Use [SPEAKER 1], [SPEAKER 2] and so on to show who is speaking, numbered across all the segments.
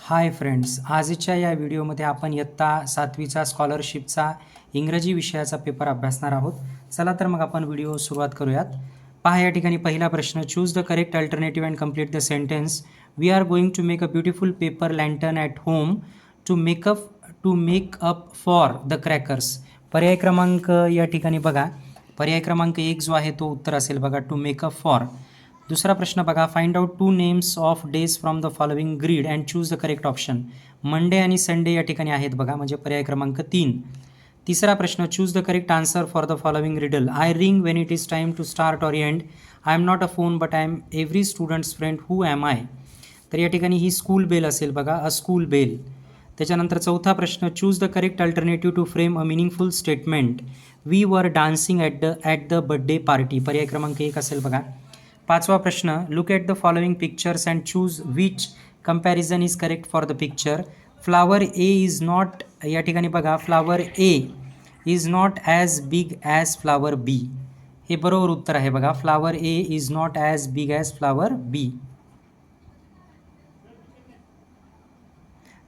[SPEAKER 1] Hi friends, आजच्या या व्हिडिओमध्ये आपण इयत्ता 7वीचा स्कॉलरशिपचा इंग्रजी विषयाचा पेपर अभ्यासणार आहोत. चला तर मग आपण व्हिडिओ सुरुवात करूयात. पहा या ठिकाणी पहिला प्रश्न, choose the correct alternative and complete the sentence. We are going to make a beautiful paper lantern at home to make up for the crackers. पर्याय क्रमांक या ठिकाणी बघा, पर्याय क्रमांक 1 जो आहे तो उत्तर असेल बघा, टू मेकअप फॉर. दुसरा प्रश्न बघा, find out 2 names of days from the following grid and choose the correct option. Monday आणि संडे या ठिकाणी आहेत बघा, म्हणजे पर्याय क्रमांक 3. तिसरा प्रश्न, choose the correct answer for the following riddle. I ring when it is time to start or end. I am not a phone but I am every student's friend. Who am I. तर या ठिकाणी ही school bell असेल बघा, अ school bell. त्याच्यानंतर चौथा प्रश्न, choose the correct alternative to frame a meaningful statement. We were dancing at the birthday party. पर्याय क्रमांक 1 असेल बघा. पाचवा प्रश्न, look at the following pictures and choose which comparison is correct for the picture. Flower A is not, या ठिकाणी बघा, flower A is not as big as flower B. हे बरोबर उत्तर आहे बघा, flower A is not as big as flower बी.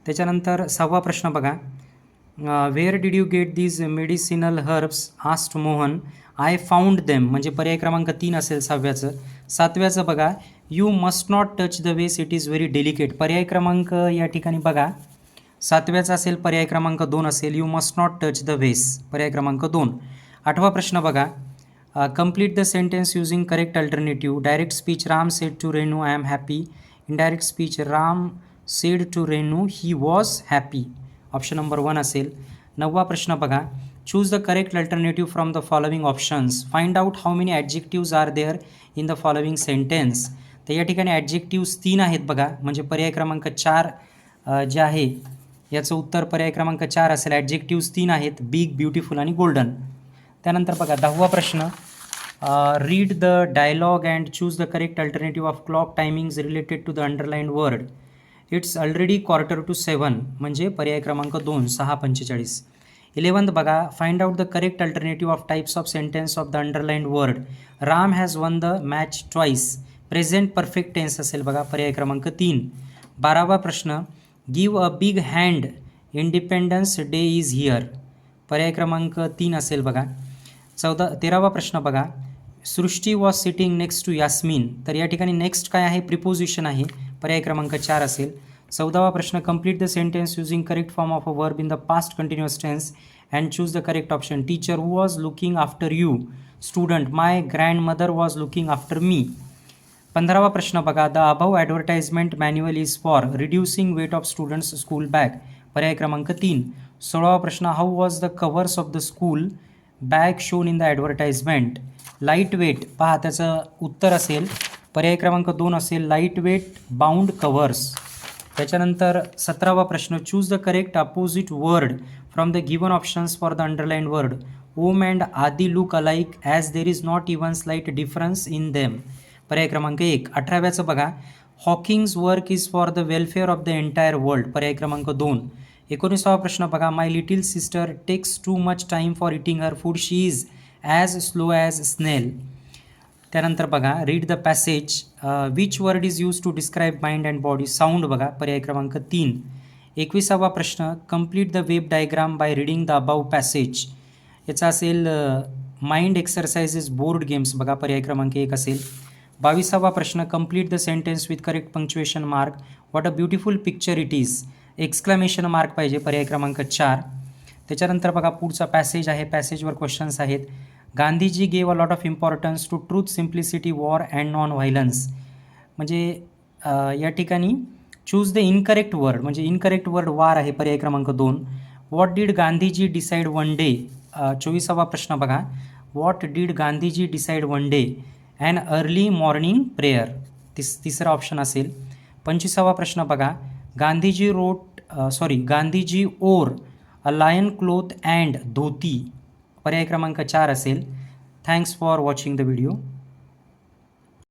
[SPEAKER 1] त्याच्यानंतर 6वा प्रश्न बघा, where did you get these medicinal herbs आस्ट मोहन. आय फाउंड देम, म्हणजे पर्याय क्रमांक 3 असेल 6व्याचं. 7व्याचं बघा, you must not touch the वेस, इट इज व्हेरी डेलिकेट. पर्याय क्रमांक या ठिकाणी बघा 7व्याचा असेल, पर्याय क्रमांक 2 असेल, you must not touch the vase, पर्याय क्रमांक 2. 8वा प्रश्न बघा, complete the sentence using correct alternative. Direct speech, Ram said to Renu I am happy. Indirect speech, Ram said to Renu he was happy. Option number 1 असेल. 9वा प्रश्न बघा, choose the correct alternative from the following options. Find out how many adjectives are there in the following sentence. तर या ठिकाणी adjectives 3 आहेत बघा, म्हणजे पर्याय क्रमांक 4 जे आहे याचं उत्तर पर्याय क्रमांक 4 असेल. ॲडजेक्टिव्ज 3 आहेत, बिग, ब्युटिफुल आणि गोल्डन. त्यानंतर बघा 10वा प्रश्न, read the dialogue and choose the correct alternative of clock timings related to the underline word. It's already 6:15, म्हणजे पर्याय क्रमांक 2, 6:45. 11th बघा, find out the correct alternative of types of sentence of the underline word. Ram has won the match twice. Present perfect tense असेल बघा, पर्याय क्रमांक 3. 12वा प्रश्न, give a big hand, Independence Day is here. पर्याय क्रमांक 3 असेल बघा. 13वा प्रश्न बघा, Srishti was sitting next to Yasmin. तर या ठिकाणी नेक्स्ट काय आहे, प्रिपोजिशन आहे, पर्याय क्रमांक 4 असेल. 14वा प्रश्न, complete the sentence using correct form of a verb in the past continuous tense and choose the correct option. Teacher who was looking after you. Student, my grandmother was looking after me. 15वा प्रश्न बघा, the above advertisement manual is for reducing weight of students school bag. पर्याय क्रमांक 3. 16वा प्रश्न, how was the covers of the school bag shown in the advertisement. Light weight, पहा त्याचं उत्तर असेल, पर्याय क्रमांक 2 असेल, लाईट वेट बाउंड कव्हर्स. त्याच्यानंतर 17वा प्रश्न, choose the correct opposite word from the given options for the underline word. Om and Adi look alike as there is not even slight difference in them. पर्याय क्रमांक 1. 18व्याचं बघा, Hawking's work is for the welfare of the entire world. पर्याय क्रमांक 2. 19वा प्रश्न बघा, my little sister takes too much time for eating her food, she is as slow as snail. त्यानंतर बघा, read the passage, which word is use to describe mind and body. Sound बघा, पर्याय क्रमांक 3. 21वा प्रश्न, complete the web diagram by reading the above passage. याचा असेल, mind exercises board games बघा, पर्याय क्रमांक 1 असेल. 22वा प्रश्न, complete the sentence with correct punctuation mark. What a beautiful picture it is. Exclamation mark पाहिजे, पर्याय क्रमांक 4. त्याच्यानंतर बघा पुढचा पॅसेज आहे, पॅसेजवर क्वेश्चन्स आहेत. Gandhiji gave a lot of importance to truth, simplicity, war and non violence. म्हणजे या ठिकाणी चूज द इनकरेक्ट वर्ड, म्हणजे इनकरेक्ट वर्ड वार आहे, पर्याय क्रमांक 2. What did Gandhiji decide one day. 24वा प्रश्न बघा, what did Gandhiji decide one day. An early morning prayer. तिसरा ऑप्शन असेल. 25वा प्रश्न बघा, Gandhiji wore a loin cloth and dhoti. पर्याय क्रमांक 4 असेल. Thanks for watching the video.